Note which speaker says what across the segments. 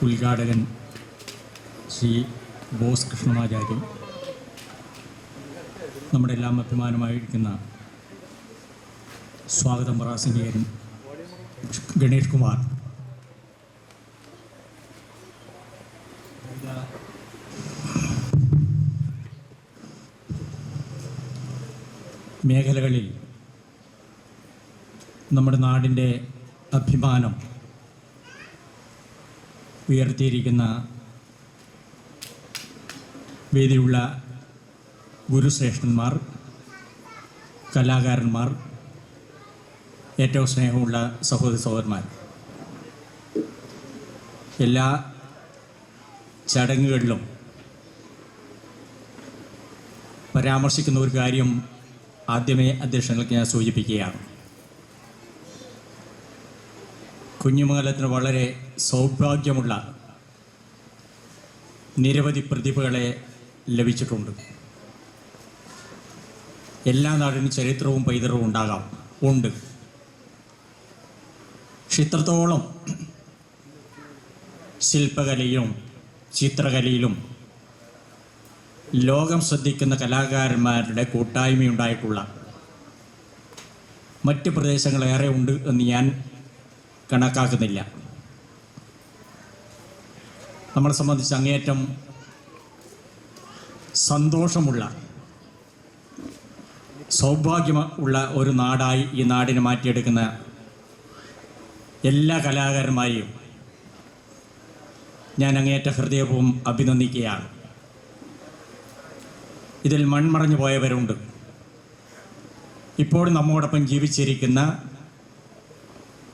Speaker 1: ഉദ്ഘാടകൻ Shri boss കൃഷ്ണമാചാര്യൻ, നമ്മുടെ എല്ലാം അഭിമാനമായിരിക്കുന്ന സ്വാഗതം പ്രാസംഗികൻ ഗണേഷ് കുമാർ, മേഖലകളിൽ നമ്മുടെ നാടിൻ്റെ അഭിമാനം ഉയർത്തിയിരിക്കുന്ന വേദിയിലുള്ള ഗുരുശ്രേഷ്ഠന്മാർ, കലാകാരന്മാർ, ഏറ്റവും സ്നേഹമുള്ള സഹോദരി സഹോദരന്മാർ, എല്ലാ ചടങ്ങുകളിലും പരാമർശിക്കുന്ന ഒരു കാര്യം ആദ്യമേ അധ്യക്ഷങ്ങൾക്ക് ഞാൻ സൂചിപ്പിക്കുകയാണ്. കുഞ്ഞുമംഗലത്തിന് വളരെ സൗഭാഗ്യമുള്ള നിരവധി പ്രതിഭകളെ ലഭിച്ചിട്ടുണ്ട്. എല്ലാ നാടിനും ചരിത്രവും പൈതൃകവും ഉണ്ട്. പക്ഷെ ഇത്രത്തോളം ശില്പകലയിലും ചിത്രകലയിലും ലോകം ശ്രദ്ധിക്കുന്ന കലാകാരന്മാരുടെ കൂട്ടായ്മയുണ്ടായിട്ടുള്ള മറ്റ് പ്രദേശങ്ങളേറെ ഉണ്ട് എന്ന് ഞാൻ കണക്കാക്കുന്നില്ല. നമ്മളെ സംബന്ധിച്ച് അങ്ങേയറ്റം സന്തോഷമുള്ള, സൗഭാഗ്യമുള്ള ഒരു നാടായി ഈ നാടിനെ മാറ്റിയെടുക്കുന്ന എല്ലാ കലാകാരന്മാരെയും ഞാൻ അങ്ങേയറ്റ ഹൃദയപൂർവ്വം അഭിനന്ദിക്കുകയാണ്. ഇതിൽ മൺമറഞ്ഞു പോയവരുണ്ട്, ഇപ്പോൾ നമ്മോടൊപ്പം ജീവിച്ചിരിക്കുന്ന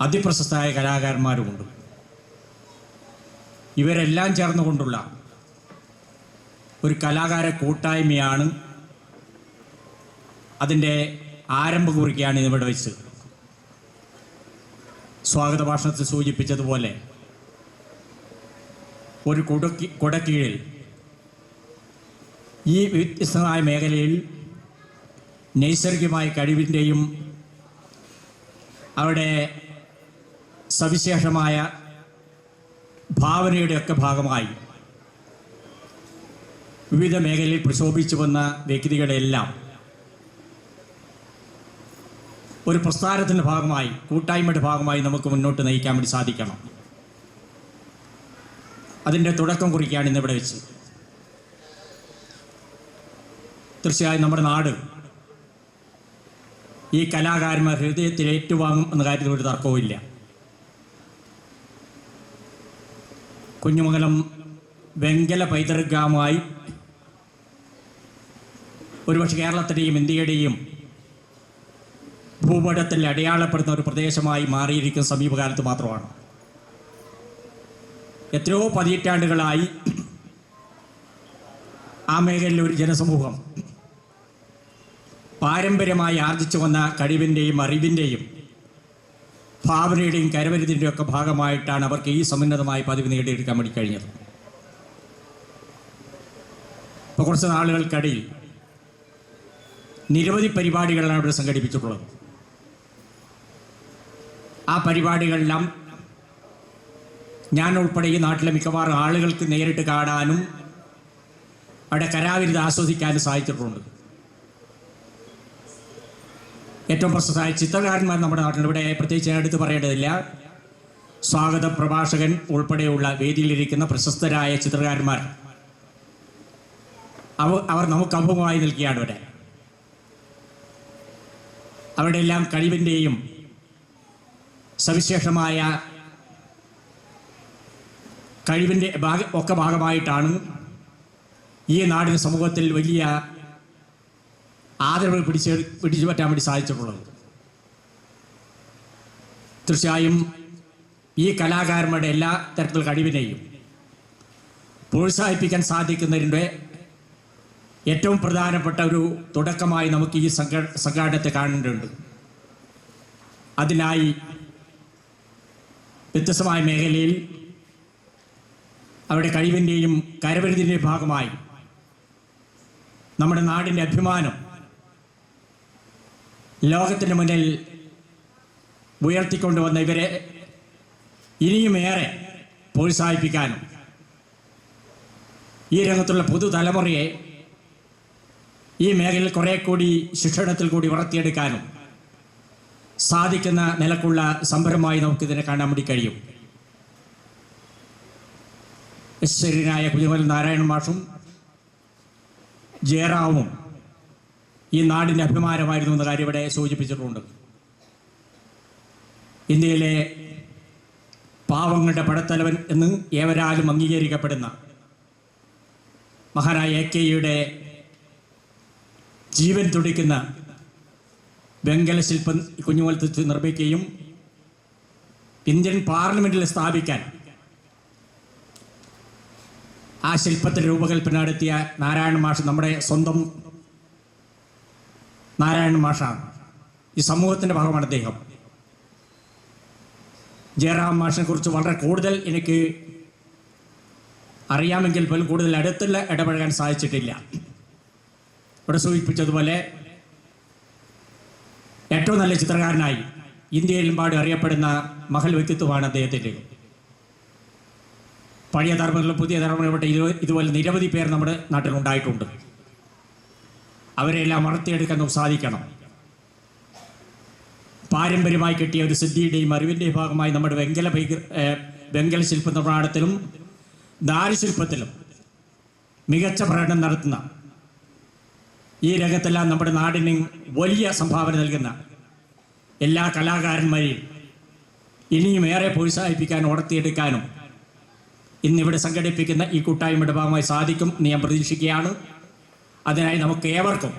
Speaker 1: അതിപ്രശസ്തരായ കലാകാരന്മാരുമുണ്ട്. ഇവരെല്ലാം ചേർന്നുകൊണ്ടുള്ള ഒരു കലാകാര കൂട്ടായ്മയാണ്, അതിൻ്റെ ആരംഭ കുറിക്കുകയാണ് ഇന്നിവിടെ വെച്ച്. സ്വാഗത ഭാഷണത്തിൽ സൂചിപ്പിച്ചതുപോലെ ഒരു കുടക്കീഴിൽ ഈ വ്യത്യസ്തമായ മേഖലയിൽ നൈസർഗികമായ കഴിവിൻ്റെയും അവിടെ സവിശേഷമായ ഭാവനയുടെയൊക്കെ ഭാഗമായി വിവിധ മേഖലയിൽ പ്രശോഭിച്ചു വന്ന വ്യക്തികളെല്ലാം ഒരു പ്രസ്ഥാനത്തിൻ്റെ ഭാഗമായി, കൂട്ടായ്മയുടെ ഭാഗമായി നമുക്ക് മുന്നോട്ട് നയിക്കാൻ വേണ്ടി സാധിക്കണം. അതിൻ്റെ തുടക്കം കുറിക്കുകയാണ് ഇന്നിവിടെ വെച്ച്. തീർച്ചയായും നമ്മുടെ നാട് ഈ കലാകാരന്മാർ ഹൃദയത്തിൽ ഏറ്റുവാങ്ങും എന്ന കാര്യത്തിൽ ഒരു തർക്കവുമില്ല. കുഞ്ഞുമംഗലം വെങ്കല പൈതൃകമായി ഒരുപക്ഷെ കേരളത്തിൻ്റെയും ഇന്ത്യയുടെയും ഭൂപടത്തിൽ അടയാളപ്പെടുന്ന ഒരു പ്രദേശമായി മാറിയിരിക്കുന്ന സമീപകാലത്ത് മാത്രമാണ്. എത്രയോ പതിറ്റാണ്ടുകളായി ആ മേഖലയിലെ ഒരു ജനസമൂഹം പാരമ്പര്യമായി ആർജിച്ചു വന്ന കഴിവിൻ്റെയും അറിവിൻ്റെയും ഭാവനയുടെയും കരവരുതിൻ്റെയും ഒക്കെ ഭാഗമായിട്ടാണ് അവർക്ക് ഈ സമുന്നതമായ പദവി നേടിയെടുക്കാൻ വേണ്ടി കഴിഞ്ഞത്. ഇപ്പോൾ കുറച്ച് നാളുകൾക്കിടയിൽ നിരവധി പരിപാടികളാണ് ഇവിടെ സംഘടിപ്പിച്ചിട്ടുള്ളത്. ആ പരിപാടികളെല്ലാം ഞാൻ ഉൾപ്പെടെ ഈ നാട്ടിലെ മിക്കവാറും ആളുകൾക്ക് നേരിട്ട് കാണാനും അവിടെ കലാവിരുത് ആസ്വദിക്കാനും സാധിച്ചിട്ടുണ്ട്. ഏറ്റവും പ്രശസ്തമായ ചിത്രകാരന്മാർ നമ്മുടെ നാട്ടിൽ, ഇവിടെ പ്രത്യേകിച്ച് എടുത്ത് പറയേണ്ടതില്ല, സ്വാഗത പ്രഭാഷകൻ ഉൾപ്പെടെയുള്ള വേദിയിലിരിക്കുന്ന പ്രശസ്തരായ ചിത്രകാരന്മാർ അവർ നമുക്ക് അഭിമുഖമായി നിൽക്കുകയാണ്. അവരുടെ എല്ലാം കഴിവിൻ്റെയും സവിശേഷമായ കഴിവിൻ്റെ ഒക്കെ ഭാഗമായിട്ടാണ് ഈ നാടിന് സമൂഹത്തിൽ വലിയ ആദരവ് പിടിച്ചു പറ്റാൻ വേണ്ടി സാധിച്ചിട്ടുള്ളത്. തീർച്ചയായും ഈ കലാകാരന്മാരുടെ എല്ലാ തരത്തിലുള്ള കഴിവിനെയും പ്രോത്സാഹിപ്പിക്കാൻ സാധിക്കുന്നതിൻ്റെ ഏറ്റവും പ്രധാനപ്പെട്ട ഒരു തുടക്കമായി നമുക്ക് ഈ സംഘാടനത്തെ കാണേണ്ടതുണ്ട്. അതിനായി വ്യത്യസ്തമായ മേഖലയിൽ അവരുടെ കഴിവിൻ്റെയും കരവരുതിൻ്റെയും ഭാഗമായി നമ്മുടെ നാടിൻ്റെ അഭിമാനം ലോകത്തിന് മുന്നിൽ ഉയർത്തിക്കൊണ്ടുവന്ന ഇവരെ ഇനിയുമേറെ പ്രോത്സാഹിപ്പിക്കാനും ഈ രംഗത്തുള്ള പുതുതലമുറയെ ഈ മേഖലയിൽ കുറേ കൂടി ശിക്ഷണത്തിൽ കൂടി വളർത്തിയെടുക്കാനും സാധിക്കുന്ന നിലക്കുള്ള സംരംഭമായി നമുക്കിതിനെ കാണാൻ വേണ്ടി കഴിയും. ശരീരനായ കുഞ്ഞുമൽ നാരായണ മാഷും ജയറാമും ഈ നാടിൻ്റെ അഭിമാനമായിരുന്നു എന്ന കാര്യം ഇവിടെ സൂചിപ്പിച്ചിട്ടുണ്ട്. ഇന്ത്യയിലെ പാവങ്ങളുടെ പടത്തലവൻ എന്ന് ഏവരാലും അംഗീകരിക്കപ്പെടുന്ന മഹാനായ AK-യുടെ ജീവൻ തുടിക്കുന്ന വെങ്കല ശില്പം കുഞ്ഞുമലത്ത് നിർമ്മിക്കുകയും ഇന്ത്യൻ പാർലമെൻറ്റിൽ സ്ഥാപിക്കാൻ ആ ശില്പത്തിന് രൂപകൽപ്പന നടത്തിയ നാരായണ മാഷ് നമ്മുടെ സ്വന്തം നാരായണ മാഷാണ്. ഈ സമൂഹത്തിൻ്റെ ഭാഗമാണ് അദ്ദേഹം. ജയറാം മാഷിനെ കുറിച്ച് വളരെ കൂടുതൽ എനിക്ക് അറിയാമെങ്കിൽ പോലും കൂടുതൽ അടുത്തുള്ള ഇടപഴകാൻ സാധിച്ചിട്ടില്ല. ഇവിടെ സൂചിപ്പിച്ചതുപോലെ ഏറ്റവും നല്ല ചിത്രകാരനായി ഇന്ത്യയിലെമ്പാടും അറിയപ്പെടുന്ന മഹൽ വ്യക്തിത്വമാണ് അദ്ദേഹത്തിൻ്റെ. പഴയ തലമുറയിലും പുതിയ തലമുറയിൽപ്പെട്ട ഇതുപോലെ നിരവധി പേർ നമ്മുടെ നാട്ടിലുണ്ടായിട്ടുണ്ട്. അവരെല്ലാം വളർത്തിയെടുക്കാൻ നമുക്ക് സാധിക്കണം. പാരമ്പര്യമായി കിട്ടിയ ഒരു സിദ്ധിയുടെയും അറിവിൻ്റെയും ഭാഗമായി നമ്മുടെ വെങ്കല ശില്പ നിർമ്മാണത്തിലും ദാരുശില്പത്തിലും മികച്ച പ്രകടനം നടത്തുന്ന ഈ രംഗത്തെല്ലാം നമ്മുടെ നാടിന് വലിയ സംഭാവന നൽകുന്ന എല്ലാ കലാകാരന്മാരെയും ഇനിയും ഏറെ പ്രോത്സാഹിപ്പിക്കാനും വളർത്തിയെടുക്കാനും ഇന്നിവിടെ സംഘടിപ്പിക്കുന്ന ഈ കൂട്ടായ്മയുടെ ഭാഗമായി സാധിക്കും എന്ന് ഞാൻ പ്രതീക്ഷിക്കുകയാണ്. അതിനായി നമുക്ക് ഏവർക്കും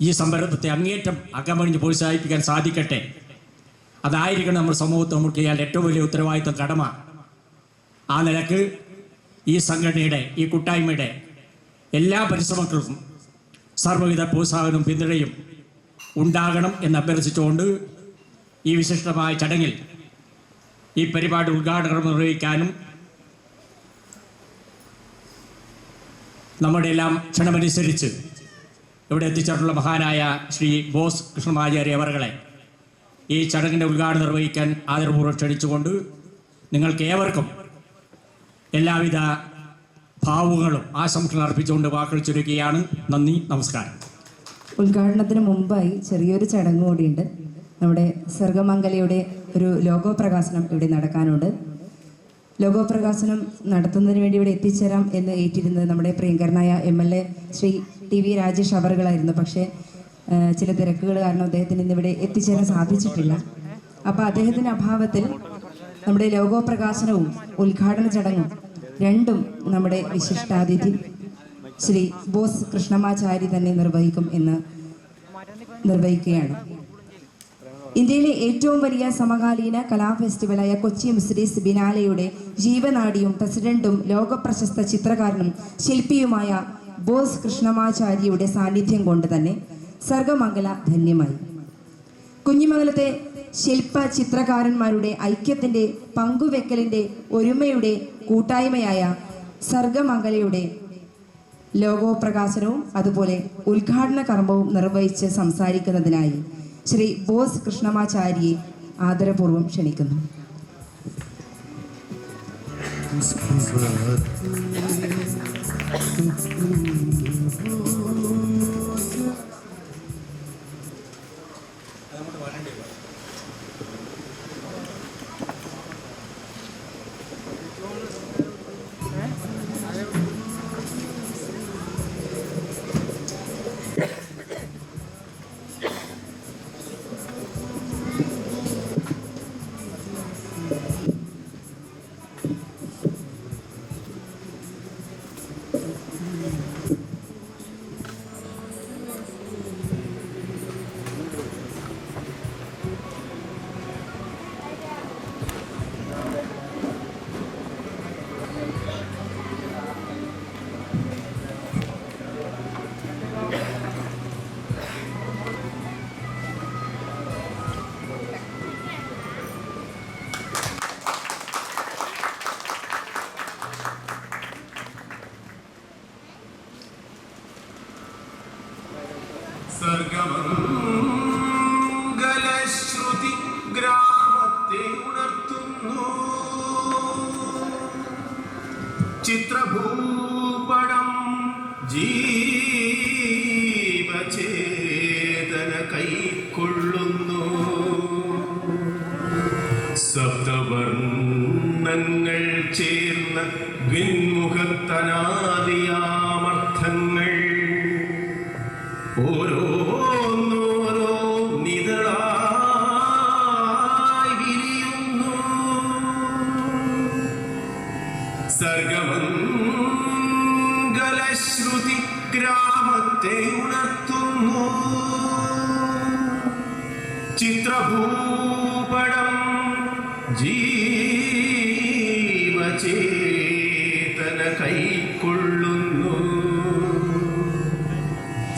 Speaker 1: ഈ സംരംഭത്തെ അങ്ങേറ്റം അകമണിഞ്ഞ് പ്രോത്സാഹിപ്പിക്കാൻ സാധിക്കട്ടെ. അതായിരിക്കണം നമ്മുടെ സമൂഹത്തിൽ നമുക്ക് ചെയ്യാൻ ഏറ്റവും വലിയ ഉത്തരവാദിത്വം, കടമ. ആ നിലക്ക് ഈ സംഘടനയുടെ ഈ കൂട്ടായ്മയുടെ എല്ലാ പരിശ്രമങ്ങൾക്കും സർവ്വവിധ പ്രോത്സാഹനവും പിന്തുണയും ഉണ്ടാകണം എന്ന് അഭ്യർത്ഥിച്ചുകൊണ്ട് ഈ വിശിഷ്ടമായ ചടങ്ങിൽ ഈ പരിപാടി ഉദ്ഘാടനം നിർവഹിക്കാനും നമ്മുടെ എല്ലാം ക്ഷണമനുസരിച്ച് ഇവിടെ എത്തിച്ചേർന്നുള്ള മഹാനായ ശ്രീ ബോസ് കൃഷ്ണമാചാര്യ അവറുകളെ ഈ ചടങ്ങിൻ്റെ ഉദ്ഘാടനം നിർവഹിക്കാൻ ആദരപൂർവ്വം ക്ഷണിച്ചുകൊണ്ട് നിങ്ങൾക്ക് ഏവർക്കും എല്ലാവിധ ഭാവുകളും ആശംസകൾ അർപ്പിച്ചുകൊണ്ട് വാക്കുകൾ ചുരുക്കുകയാണ്. നന്ദി, നമസ്കാരം.
Speaker 2: ഉദ്ഘാടനത്തിന് മുമ്പായി ചെറിയൊരു ചടങ്ങ് കൂടിയുണ്ട്. നമ്മുടെ സർഗമംഗലയുടെ ഒരു ലോഗോ പ്രകാശനം ഇവിടെ നടക്കാനുണ്ട്. ലോഗോ പ്രകാശനം നടത്തുന്നതിന് വേണ്ടി ഇവിടെ എത്തിച്ചേരാം എന്ന് ഏറ്റിരുന്നത് നമ്മുടെ പ്രിയങ്കരനായ MLA ശ്രീ TV രാജേഷ് അവറുകളായിരുന്നു. പക്ഷേ ചില തിരക്കുകൾ കാരണം അദ്ദേഹത്തിന് ഇന്നിവിടെ എത്തിച്ചേരാൻ സാധിച്ചിട്ടില്ല. അപ്പോൾ അദ്ദേഹത്തിൻ്റെ അഭാവത്തിൽ നമ്മുടെ ലോഗോ പ്രകാശനവും ഉദ്ഘാടന ചടങ്ങും രണ്ടും നമ്മുടെ വിശിഷ്ടാതിഥി ശ്രീ ബോസ് കൃഷ്ണമാചാരി തന്നെ നിർവഹിക്കുകയാണ്. ഇന്ത്യയിലെ ഏറ്റവും വലിയ സമകാലീന കലാ ഫെസ്റ്റിവലായ കൊച്ചി മുസിരീസ് ബിനാലയുടെ ജീവനാഡിയും പ്രസിഡന്റും ലോകപ്രശസ്ത ചിത്രകാരനും ശില്പിയുമായ ബോസ് കൃഷ്ണമാചാരിയുടെ സാന്നിധ്യം കൊണ്ട് തന്നെ സർഗമംഗല ധന്യമായി. കുഞ്ഞിമംഗലത്തെ ശില്പ ചിത്രകാരന്മാരുടെ ഐക്യത്തിൻ്റെ, പങ്കുവെക്കലിൻ്റെ, ഒരുമയുടെ കൂട്ടായ്മയായ സർഗമംഗലയുടെ ലോഗോ പ്രകാശനവും അതുപോലെ ഉദ്ഘാടന കർമ്മവും നിർവഹിച്ച് സംസാരിക്കുന്നതിനായി ശ്രീ ബോസ് കൃഷ്ണമാചാരിയെ ആദരപൂർവ്വം ക്ഷണിക്കുന്നു.
Speaker 3: സർഗമംഗലശ്രുതി ഗ്രാമത്തെ ഉണർത്തുന്നു. ചിത്രഭൂപടം ജീവചേതന കൈക്കൊള്ളുന്നു. സപ്തവർണ്ണങ്ങൾ ചേർന്ന ദ്വിൻമുഖത്തനാദിയാമർത്ഥങ്ങൾ ഓരോന്നോരോ നിതളായി വിരിയുന്നു. സർഗമംഗലശ്രുതി ഗ്രാമത്തെ ഉണർത്തുന്നു. ചിത്രഭൂപടം ജീവചേതന കൈക്കൊള്ളുന്നു.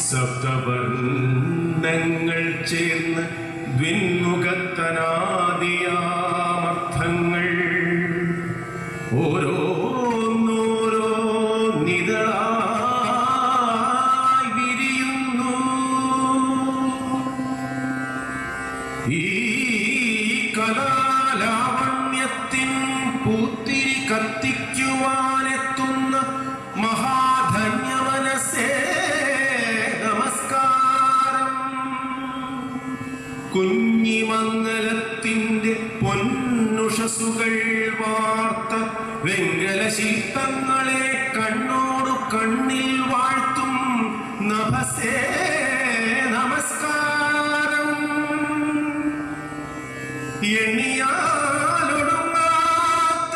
Speaker 3: സപ്തവർണ്ണങ്ങൾ ചേർന്ന് ദ്വിൻമുഖത്തനാദിയാമർത്ഥങ്ങൾ ഓരോന്നോരോ നിതളായി വിരിയുന്നു. ഈ കലാലാവണ്യത്തിൻ പൂത്തിരി കത്തിക്കുവാനെത്തുന്ന മഹാധന്യമനസ്സേ നമസ്കാരം. കുഞ്ഞിമംഗലത്തിന്റെ പൊന്നുഷസുകൾ വാർത്ത വെങ്കല ശില്പങ്ങളെ കണ്ണോടു കണ്ണിൽ വാഴ്ത്തും നഭസേ നമസ്കാരം. എണ്ണിയാലൊടുങ്ങാത്ത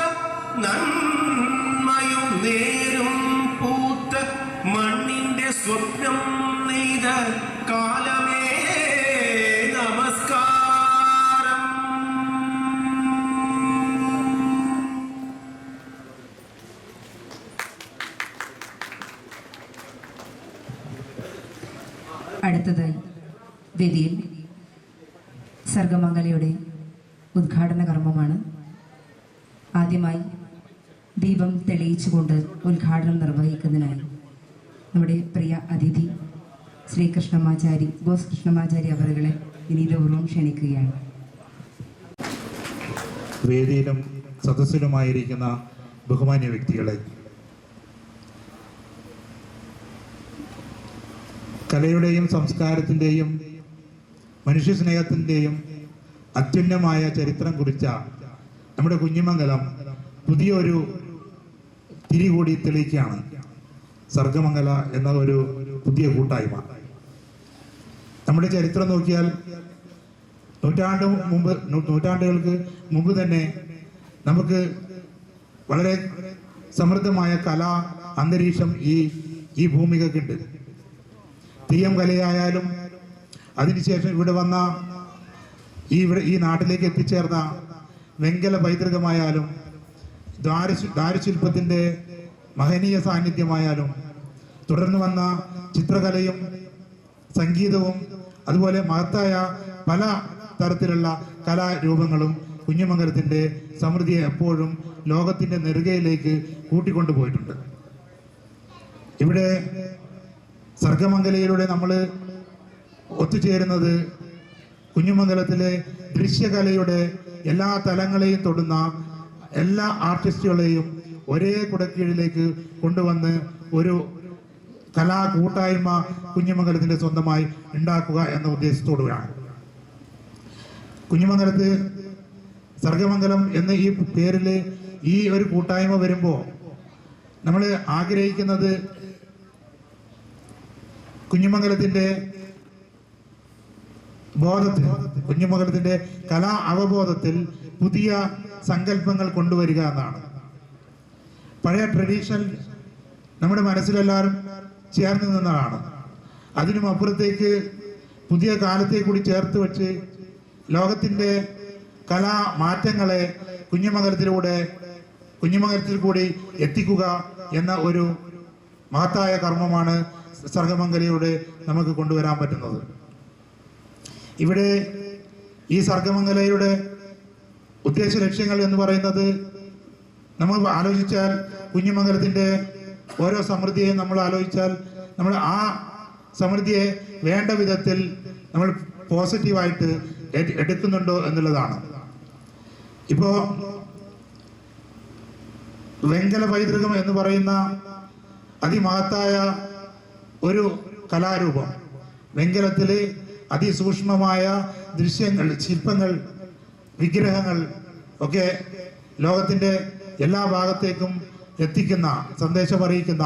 Speaker 3: നന്മയും നേരും പൂത്ത മണ്ണിന്റെ സ്വപ്നം നെയ്ത കാലമേ നമസ്കാരം.
Speaker 2: അടുത്തതായി വേദിയിൽ സർഗമംഗലയുടെ ഉദ്ഘാടന കർമ്മമാണ്. ആദ്യമായി ദീപം തെളിയിച്ചുകൊണ്ട് ഉദ്ഘാടനം നിർവഹിക്കുന്നതിനായി നമ്മുടെ പ്രിയ അതിഥി ശ്രീ കൃഷ്ണമാചാരി ബോസ് കൃഷ്ണമാചാരി അവരുകളെ വിനീതപൂർവ്വം ക്ഷണിക്കുകയാണ്.
Speaker 4: വേദിയിലും സദസ്സിലുമായിരിക്കുന്ന ബഹുമാന്യ വ്യക്തികളെ, കലയുടെയും സംസ്കാരത്തിൻ്റെയും മനുഷ്യസ്നേഹത്തിൻ്റെയും അത്യുന്നമായ ചരിത്രം കുറിച്ച നമ്മുടെ കുഞ്ഞിമംഗലം പുതിയൊരു തിരി കൂടി തെളിയിക്കുകയാണ്. സർഗമംഗല എന്ന ഒരു പുതിയ കൂട്ടായ്മ. നമ്മുടെ ചരിത്രം നോക്കിയാൽ നൂറ്റാണ്ടുകൾക്ക് മുമ്പ് തന്നെ നമുക്ക് വളരെ സമൃദ്ധമായ കലാ അന്തരീക്ഷം ഈ ഭൂമികക്കുണ്ട്. തെയ്യം കലയായാലും അതിനുശേഷം ഇവിടെ വന്ന ഈ നാട്ടിലേക്ക് എത്തിച്ചേർന്ന വെങ്കല പൈതൃകമായാലും ദാരുശില്പത്തിൻ്റെ മഹനീയ സാന്നിധ്യമായാലും തുടർന്ന് വന്ന ചിത്രകലയും സംഗീതവും അതുപോലെ മഹത്തായ പല തരത്തിലുള്ള കലാരൂപങ്ങളും കുഞ്ഞിമംഗലത്തിൻ്റെ സമൃദ്ധിയെ എപ്പോഴും ലോകത്തിൻ്റെ നെറുകയിലേക്ക് കൂട്ടിക്കൊണ്ടുപോയിട്ടുണ്ട്. ഇവിടെ സർഗമംഗലയിലൂടെ നമ്മൾ ഒത്തുചേരുന്നത് കുഞ്ഞിമംഗലത്തിലെ ദൃശ്യകലയുടെ എല്ലാ തലങ്ങളെയും തൊടുന്ന എല്ലാ ആർട്ടിസ്റ്റുകളെയും ഒരേ കുടക്കീഴിലേക്ക് കൊണ്ടുവന്ന് ഒരു കലാ കൂട്ടായ്മ കുഞ്ഞിമംഗലത്തിൻ്റെ സ്വന്തമായി ഉണ്ടാക്കുക എന്ന ഉദ്ദേശത്തോടുകൂടിയാണ്. കുഞ്ഞിമംഗലത്ത് സർഗമംഗലം എന്ന ഈ പേരിൽ ഈ ഒരു കൂട്ടായ്മ വരുമ്പോൾ നമ്മൾ ആഗ്രഹിക്കുന്നത് കുഞ്ഞിമംഗലത്തിൻ്റെ ബോധത്തിൽ, കുഞ്ഞിമംഗലത്തിൻ്റെ കലാ അവബോധത്തിൽ പുതിയ സങ്കല്പങ്ങൾ കൊണ്ടുവരിക എന്നാണ്. പഴയ ട്രഡീഷൻ നമ്മുടെ മനസ്സിലെല്ലാവരും ചേർന്ന് നിന്നതാണ്. അതിനും അപ്പുറത്തേക്ക് പുതിയ കാലത്തെ കൂടി ചേർത്ത് വെച്ച് ലോകത്തിൻ്റെ കലാ മാറ്റങ്ങളെ കുഞ്ഞിമംഗലത്തിൽ കൂടി എത്തിക്കുക എന്ന ഒരു മഹത്തായ കർമ്മമാണ് സർഗമംഗലയുടെ നമുക്ക് കൊണ്ടുവരാൻ പറ്റുന്നത്. ഇവിടെ ഈ സർഗമംഗലയുടെ ഉദ്ദേശ ലക്ഷ്യങ്ങൾ എന്ന് പറയുന്നത് നമ്മൾ ആലോചിച്ചാൽ കുഞ്ഞിമംഗലത്തിൻ്റെ ഓരോ സമൃദ്ധിയെയും നമ്മൾ ആലോചിച്ചാൽ നമ്മൾ ആ സമൃദ്ധിയെ വേണ്ട വിധത്തിൽ നമ്മൾ പോസിറ്റീവായിട്ട് എടുക്കുന്നുണ്ടോ എന്നുള്ളതാണ്. ഇപ്പോൾ വെങ്കല പൈതൃകം എന്ന് പറയുന്ന അതിമഹത്തായ ഒരു കലാരൂപം, വെങ്കലത്തിൽ അതിസൂക്ഷ്മമായ ദൃശ്യങ്ങൾ, ശില്പങ്ങൾ, വിഗ്രഹങ്ങൾ ഒക്കെ ലോകത്തിൻ്റെ എല്ലാ ഭാഗത്തേക്കും എത്തിക്കുന്ന, സന്ദേശം അറിയിക്കുന്ന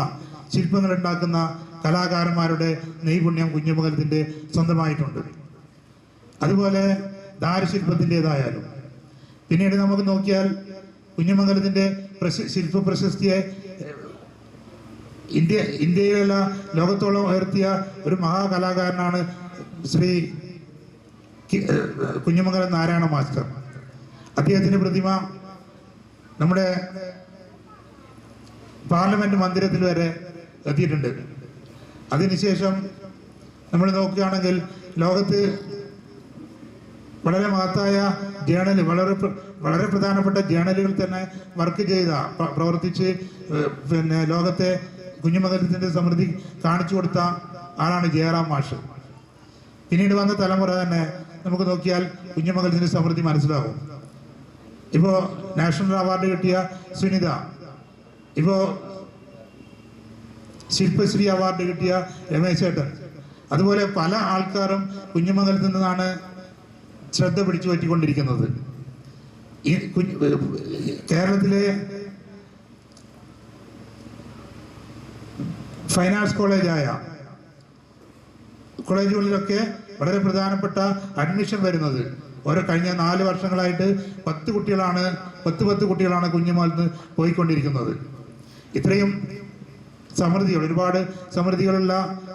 Speaker 4: ശില്പങ്ങൾ ഉണ്ടാക്കുന്ന കലാകാരന്മാരുടെ നൈപുണ്യം കുഞ്ഞിമംഗലത്തിൻ്റെ സ്വന്തമായിട്ടുണ്ട്. അതുപോലെ ദാരുശില്പത്തിൻ്റെതായാലും പിന്നീട് നമുക്ക് നോക്കിയാൽ കുഞ്ഞിമംഗലത്തിൻ്റെ ശില്പ പ്രശസ്തിയെ ഇന്ത്യയിലല്ല ലോകത്തോളം ഉയർത്തിയ ഒരു മഹാകലാകാരനാണ് ശ്രീ കുഞ്ഞിമംഗലം നാരായണ മാസ്റ്റർ. അദ്ദേഹത്തിൻ്റെ പ്രതിമ നമ്മുടെ പാർലമെന്റ് മന്ദിരത്തിൽ വരെ എത്തിയിട്ടുണ്ട്. അതിനുശേഷം നമ്മൾ നോക്കുകയാണെങ്കിൽ ലോകത്ത് വളരെ മഹത്തായ ജേണൽ, വളരെ പ്രധാനപ്പെട്ട ജേണലുകൾ തന്നെ വർക്ക് ചെയ്ത, പ്രവർത്തിച്ച് ലോകത്തെ കുഞ്ഞിമംഗലത്തിൻ്റെ സമൃദ്ധി കാണിച്ചു കൊടുത്ത ആളാണ് ജയറാം മാഷ്. പിന്നീട് വന്ന തലമുറ തന്നെ നമുക്ക് നോക്കിയാൽ കുഞ്ഞിമംഗലത്തിൻ്റെ സമൃദ്ധി മനസ്സിലാവും. ഇപ്പോൾ നാഷണൽ അവാർഡ് കിട്ടിയ സുനിത, ഇപ്പോൾ ശില്പശ്രീ അവാർഡ് കിട്ടിയ രമേശ് ചേട്ടൻ, അതുപോലെ പല ആൾക്കാരും കുഞ്ഞിമംഗലത്തിൽ നിന്നാണ് ശ്രദ്ധ പിടിച്ചു പറ്റിക്കൊണ്ടിരിക്കുന്നത്. ഈ കേരളത്തിലെ ഫൈൻ ആർട്സ് കോളേജുകളിലൊക്കെ വളരെ പ്രധാനപ്പെട്ട അഡ്മിഷൻ വരുന്നത് കഴിഞ്ഞ 4 വർഷങ്ങളായിട്ട് 10 കുട്ടികളാണ് കുഞ്ഞിമംഗലത്ത് പോയിക്കൊണ്ടിരിക്കുന്നത്. ഇത്രയും സമൃദ്ധികൾ, ഒരുപാട് സമൃദ്ധികളുള്ള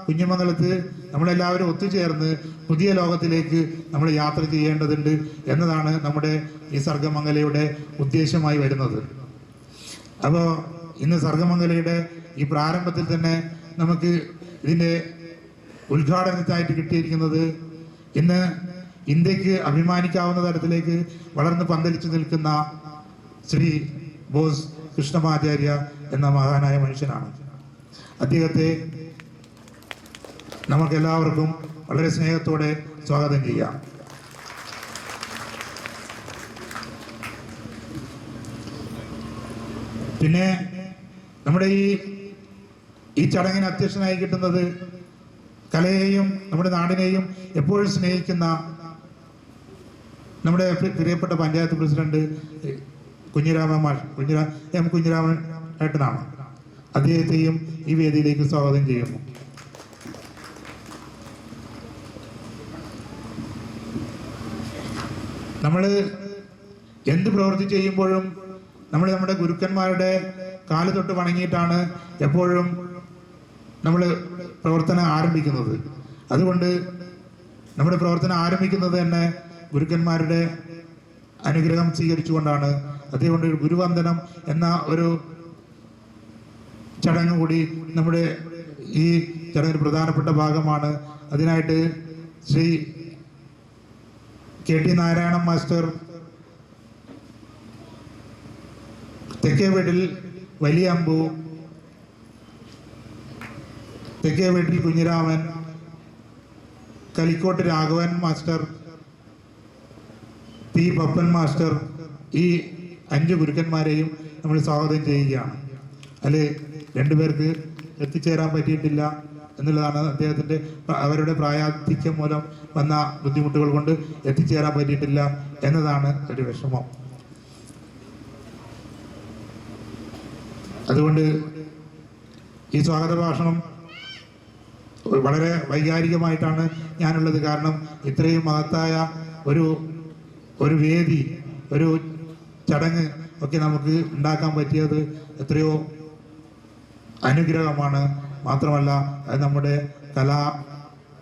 Speaker 4: കുഞ്ഞിമംഗലത്ത് നമ്മളെല്ലാവരും ഒത്തുചേർന്ന് പുതിയ ലോകത്തിലേക്ക് നമ്മൾ യാത്ര ചെയ്യേണ്ടതുണ്ട് എന്നതാണ് നമ്മുടെ ഈ സർഗമംഗലയുടെ ഉദ്ദേശമായി വരുന്നത്. അപ്പോൾ ഇന്ന് സർഗമംഗലയുടെ ഈ പ്രാരംഭത്തിൽ തന്നെ നമുക്ക് ഇതിൻ്റെ ഉദ്ഘാടനത്തിനായിട്ട് കിട്ടിയിരിക്കുന്നത് ഇന്ന് ഇന്ത്യക്ക് അഭിമാനിക്കാവുന്ന തരത്തിലേക്ക് വളർന്ന് പന്തലിച്ചു നിൽക്കുന്ന ശ്രീ ബോസ് കൃഷ്ണമാചാര്യ എന്ന മഹാനായ മനുഷ്യനാണ്. അദ്ദേഹത്തെ നമുക്കെല്ലാവർക്കും വളരെ സ്നേഹത്തോടെ സ്വാഗതം ചെയ്യാം. പിന്നെ നമ്മുടെ ഈ ചടങ്ങിന് അധ്യക്ഷനായി കിട്ടുന്നത് കലയെയും നമ്മുടെ നാടിനെയും എപ്പോഴും സ്നേഹിക്കുന്ന നമ്മുടെ പ്രിയപ്പെട്ട പഞ്ചായത്ത് പ്രസിഡന്റ് കുഞ്ഞിരാമൻ ഏട്ടനാണ്. അദ്ദേഹത്തെയും ഈ വേദിയിലേക്ക് സ്വാഗതം ചെയ്യുന്നു. നമ്മൾ എന്ത് പ്രവൃത്തി ചെയ്യുമ്പോഴും നമ്മുടെ ഗുരുക്കന്മാരുടെ കാല് തൊട്ട് വണങ്ങിയിട്ടാണ് എപ്പോഴും നമ്മൾ പ്രവർത്തനം ആരംഭിക്കുന്നത്. അതുകൊണ്ട് നമ്മുടെ പ്രവർത്തനം ആരംഭിക്കുന്നത് തന്നെ ഗുരുക്കന്മാരുടെ അനുഗ്രഹം സ്വീകരിച്ചുകൊണ്ടാണ്. അതുകൊണ്ട് ഗുരുവന്ദനം എന്ന ഒരു ചടങ്ങ് കൂടി നമ്മുടെ ഈ ചടങ്ങിന് പ്രധാനപ്പെട്ട ഭാഗമാണ്. അതിനായിട്ട് ശ്രീ KT നാരായണൻ മാസ്റ്റർ, തെക്കേ വീട്ടിൽ വലിയ അമ്പു, തെക്കേ വീട്ടിൽ Kunhiraman, Kalikkot Raghavan master, P Pappan master, ഈ 5 ഗുരുക്കന്മാരെയും നമ്മൾ സ്വാഗതം ചെയ്യുകയാണ്. അതിൽ 2 പേർക്ക് എത്തിച്ചേരാൻ പറ്റിയിട്ടില്ല എന്നുള്ളതാണ് അവരുടെ പ്രായാധിക്യം മൂലം വന്ന ബുദ്ധിമുട്ടുകൾ കൊണ്ട് എത്തിച്ചേരാൻ പറ്റിയിട്ടില്ല എന്നതാണ് ഒരു വിഷമം. അതുകൊണ്ട് ഈ സ്വാഗത ഭാഷണം വളരെ വൈകാരികമായിട്ടാണ് ഞാനുള്ളത്. കാരണം ഇത്രയും മഹത്തായ ഒരു വേദി, ഒരു ചടങ്ങ് ഒക്കെ നമുക്ക് ഉണ്ടാക്കാൻ പറ്റിയത് എത്രയോ അനുഗ്രഹമാണ്. മാത്രമല്ല അത് നമ്മുടെ കലാ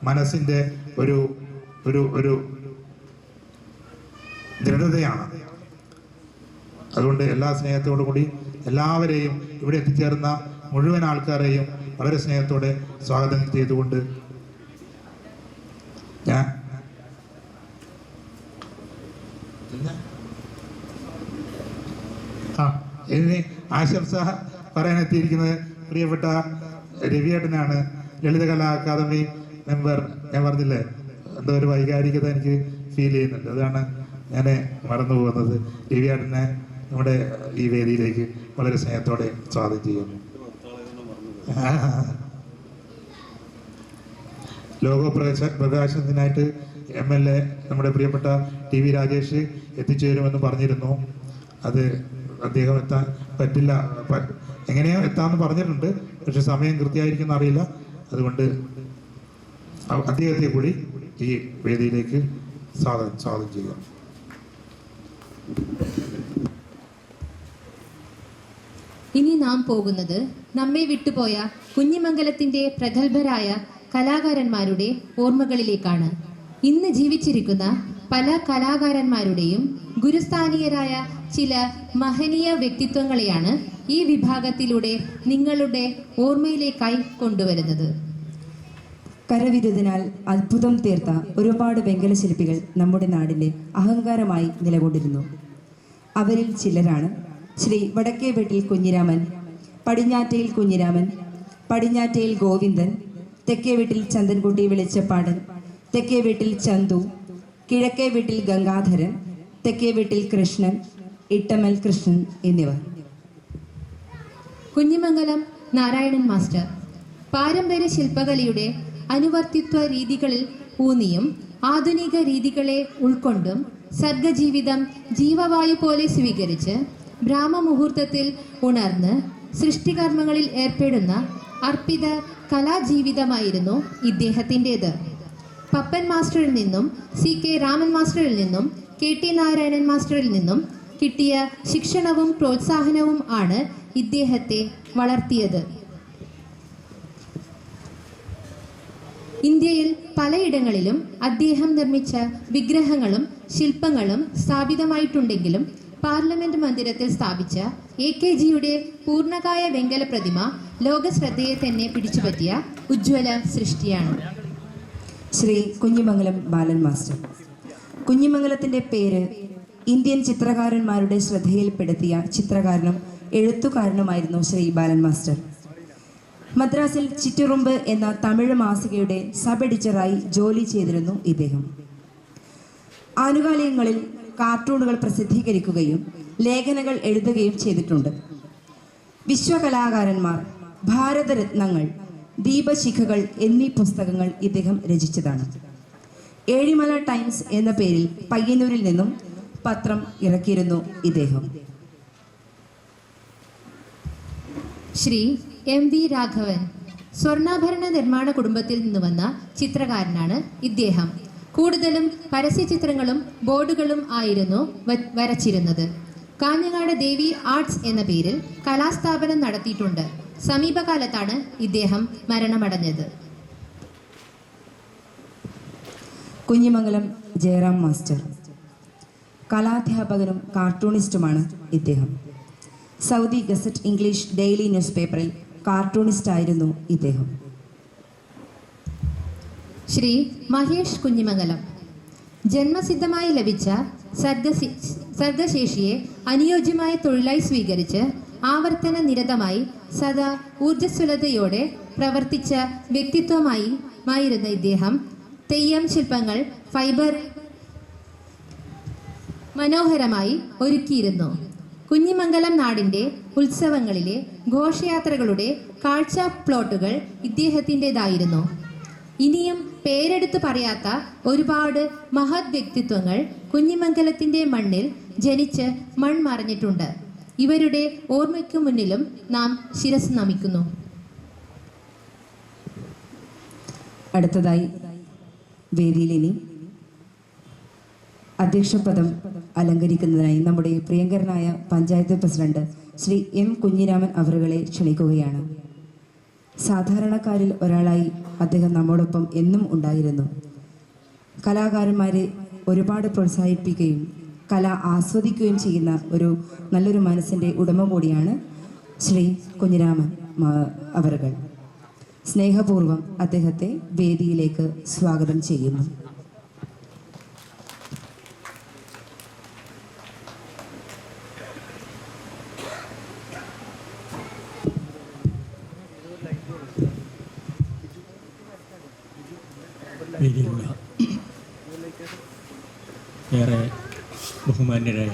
Speaker 4: മനസ്സിൻ്റെ ഒരു ദൃഢതയാണ്. അതുകൊണ്ട് എല്ലാ സ്നേഹത്തോടു കൂടി എല്ലാവരെയും ഇവിടെ എത്തിച്ചേർന്ന മുഴുവൻ ആൾക്കാരെയും വളരെ സ്നേഹത്തോടെ സ്വാഗതം ചെയ്തുകൊണ്ട് ഞാൻ ഇതിന് ആശംസ പറയാനെത്തിയിരിക്കുന്നത് പ്രിയപ്പെട്ട രവിയേട്ടനാണ്, ലളിതകലാ അക്കാദമി മെമ്പർ. ഞാൻ പറഞ്ഞില്ലേ, എന്തോ ഒരു വൈകാരികത എനിക്ക് ഫീൽ ചെയ്യുന്നുണ്ട്, അതാണ് ഞാൻ മറന്നു പോകുന്നത്. രവിയേട്ടനെ നമ്മുടെ ഈ വേദിയിലേക്ക് വളരെ സ്നേഹത്തോടെ സ്വാഗതം ചെയ്യുന്നു. ലോഗോ പ്രകാശനത്തിനായിട്ട് MLA നമ്മുടെ പ്രിയപ്പെട്ട TV രാജേഷ് എത്തിച്ചേരുമെന്ന് പറഞ്ഞിരുന്നു. അത് അദ്ദേഹം എത്താൻ പറ്റില്ല, എങ്ങനെയോ എത്താമെന്ന് പറഞ്ഞിട്ടുണ്ട്, പക്ഷെ സമയം കൃത്യമായിരിക്കും അറിയില്ല. അതുകൊണ്ട് അദ്ദേഹത്തെ കൂടി ഈ വേദിയിലേക്ക് സ്വാഗതം ചെയ്യുക.
Speaker 5: ഇനി നാം പോകുന്നത് നമ്മെ വിട്ടുപോയ കുഞ്ഞിമംഗലത്തിന്റെ പ്രഗത്ഭരായ കലാകാരന്മാരുടെ ഓർമ്മകളിലേക്കാണ്. ഇന്ന് ജീവിച്ചിരിക്കുന്ന പല കലാകാരന്മാരുടെയും ഗുരുസ്ഥാനീയരായ ചില മഹനീയ വ്യക്തിത്വങ്ങളെയാണ് ഈ വിഭാഗത്തിലൂടെ നിങ്ങളുടെ ഓർമ്മയിലേക്കായി കൊണ്ടുവരുന്നത്.
Speaker 2: കരവിരുതിനാൽ അത്ഭുതം തീർത്ത ഒരുപാട് വെങ്കല ശില്പികൾ നമ്മുടെ നാടിൻ്റെ അഹങ്കാരമായി നിലകൊണ്ടിരുന്നു. അവരിൽ ചിലരാണ് ശ്രീ വടക്കേവീട്ടിൽ കുഞ്ഞിരാമൻ, പടിഞ്ഞാറ്റയിൽ കുഞ്ഞിരാമൻ, പടിഞ്ഞാറ്റയിൽ ഗോവിന്ദൻ, തെക്കേ വീട്ടിൽ ചന്ദൻകുട്ടി വെളിച്ചപ്പാടൻ, തെക്കേ വീട്ടിൽ ചന്തു, കിഴക്കേ വീട്ടിൽ ഗംഗാധരൻ, തെക്കേ വീട്ടിൽ കൃഷ്ണൻ, ഇട്ടമൽ കൃഷ്ണൻ എന്നിവർ.
Speaker 5: കുഞ്ഞിമംഗലം നാരായണൻ മാസ്റ്റർ പാരമ്പര്യ ശില്പകലയുടെ അനുവർത്തിത്വ രീതികളിൽ ഊന്നിയും ആധുനിക രീതികളെ ഉൾക്കൊണ്ടും സർഗജീവിതം ജീവവായു പോലെ സ്വീകരിച്ച് ബ്രാഹ്മമുഹൂർത്തത്തിൽ ഉണർന്ന് സൃഷ്ടികർമ്മങ്ങളിൽ ഏർപ്പെടുന്ന അർപ്പിത കലാജീവിതമായിരുന്നു ഇദ്ദേഹത്തിൻ്റേത്. പപ്പൻ മാസ്റ്ററിൽ നിന്നും CK രാമൻ മാസ്റ്ററിൽ നിന്നും KT നാരായണൻ മാസ്റ്ററിൽ നിന്നും കിട്ടിയ ശിക്ഷണവും പ്രോത്സാഹനവും ആണ് ഇദ്ദേഹത്തെ വളർത്തിയത്. ഇന്ത്യയിൽ പലയിടങ്ങളിലും അദ്ദേഹം നിർമ്മിച്ച വിഗ്രഹങ്ങളും ശില്പങ്ങളും സ്ഥാപിതമായിട്ടുണ്ടെങ്കിലും പാർലമെന്റ് മന്ദിരത്തിൽ സ്ഥാപിച്ച AKGയുടെ പൂർണ്ണകായ വെങ്കല പ്രതിമ ലോകശ്രദ്ധയെ തന്നെ പിടിച്ചുപറ്റിയ ഉജ്ജ്വല സൃഷ്ടിയാണ്.
Speaker 2: ശ്രീ കുഞ്ഞിമംഗലം ബാലൻ മാസ്റ്റർ. കുഞ്ഞിമംഗലത്തിൻ്റെ പേര് ഇന്ത്യൻ ചിത്രകാരന്മാരുടെ ശ്രദ്ധയിൽപ്പെടുത്തിയ ചിത്രകാരനും എഴുത്തുകാരനുമായിരുന്നു ശ്രീ ബാലൻ മാസ്റ്റർ. മദ്രാസിൽ ചിറ്റുറുമ്പ് എന്ന തമിഴ് മാസികയുടെ സബ് എഡിറ്ററായി ജോലി ചെയ്തിരുന്നു ഇദ്ദേഹം. ആനുകാലികങ്ങളിൽ കാർട്ടൂണുകൾ പ്രസിദ്ധീകരിക്കുകയും ലേഖനങ്ങൾ എഴുതുകയും ചെയ്തിട്ടുണ്ട്. വിശ്വകലാകാരന്മാർ, ഭാരതരത്നങ്ങൾ, ദീപശിഖകൾ എന്നീ പുസ്തകങ്ങൾ ഇദ്ദേഹം രചിച്ചതാണ്. ഏഴിമല ടൈംസ് എന്ന പേരിൽ പയ്യന്നൂരിൽ നിന്നും പത്രം ഇറക്കിയിരുന്നു ഇദ്ദേഹം.
Speaker 5: ശ്രീ MV രാഘവൻ സ്വർണ്ണാഭരണ നിർമ്മാണ കുടുംബത്തിൽ നിന്ന് വന്ന ചിത്രകാരനാണ് ഇദ്ദേഹം. കൂടുതലും പരസ്യചിത്രങ്ങളും ബോർഡുകളും ആയിരുന്നു വരച്ചിരുന്നത്. കാഞ്ഞങ്ങാട് ദേവി ആർട്സ് എന്ന പേരിൽ കലാസ്ഥാപനം നടത്തിയിട്ടുണ്ട്. സമീപകാലത്താണ് ഇദ്ദേഹം മരണമടഞ്ഞത്.
Speaker 2: കുഞ്ഞിമംഗലം ജയറാം മാസ്റ്റർ. കലാധ്യാപകനും കാർട്ടൂണിസ്റ്റുമാണ് ഇദ്ദേഹം. Saudi gazette English daily news പേപ്പറിൽ കാർട്ടൂണിസ്റ്റായിരുന്നു ഇദ്ദേഹം.
Speaker 5: ശ്രീ മഹേഷ് കുഞ്ഞിമംഗലം ജന്മസിദ്ധമായി ലഭിച്ച സർഗശേഷിയെ അനുയോജ്യമായ തൊഴിലായി സ്വീകരിച്ച് ആവർത്തന നിരതമായി സദാ ഊർജ്ജസ്വലതയോടെ പ്രവർത്തിച്ച വ്യക്തിത്വമായിരുന്ന ഇദ്ദേഹം തെയ്യം ശില്പങ്ങൾ ഫൈബർ മനോഹരമായി ഒരുക്കിയിരുന്നു. കുഞ്ഞിമംഗലം നാടിൻ്റെ ഉത്സവങ്ങളിലെ ഘോഷയാത്രകളുടെ കാഴ്ച പ്ലോട്ടുകൾ ഇദ്ദേഹത്തിൻ്റെതായിരുന്നു. ഇനിയും പേരെടുത്ത് പറയാത്ത ഒരുപാട് മഹത് വ്യക്തിത്വങ്ങൾ കുഞ്ഞിമംഗലത്തിൻ്റെ മണ്ണിൽ ജനിച്ച് മൺമറഞ്ഞിട്ടുണ്ട്. ഇവരുടെ ഓർമ്മയ്ക്കു മുന്നിലും നാം ശിരസ് നമിക്കുന്നു.
Speaker 2: അടുത്തതായി വേദിയിൽ ഇനി അധ്യക്ഷപദം അലങ്കരിക്കുന്നതിനായി നമ്മുടെ പ്രിയങ്കരനായ പഞ്ചായത്ത് പ്രസിഡന്റ് ശ്രീ M കുഞ്ഞിരാമൻ അവറുകളെ ക്ഷണിക്കുകയാണ്. സാധാരണക്കാരിൽ ഒരാളായി അദ്ദേഹം നമ്മോടൊപ്പം എന്നും ഉണ്ടായിരുന്നു. കലാകാരന്മാരെ ഒരുപാട് പ്രോത്സാഹിപ്പിക്കുകയും കല ആസ്വദിക്കുകയും ചെയ്യുന്ന ഒരു നല്ലൊരു മനസ്സിൻ്റെ ഉടമ കൂടിയാണ് ശ്രീ കുഞ്ഞിരാമൻ അവറുകൾ. സ്നേഹപൂർവ്വം അദ്ദേഹത്തെ വേദിയിലേക്ക് സ്വാഗതം ചെയ്യുന്നു.
Speaker 1: വേദിയിലുള്ള ഏറെ ബഹുമാന്യരായ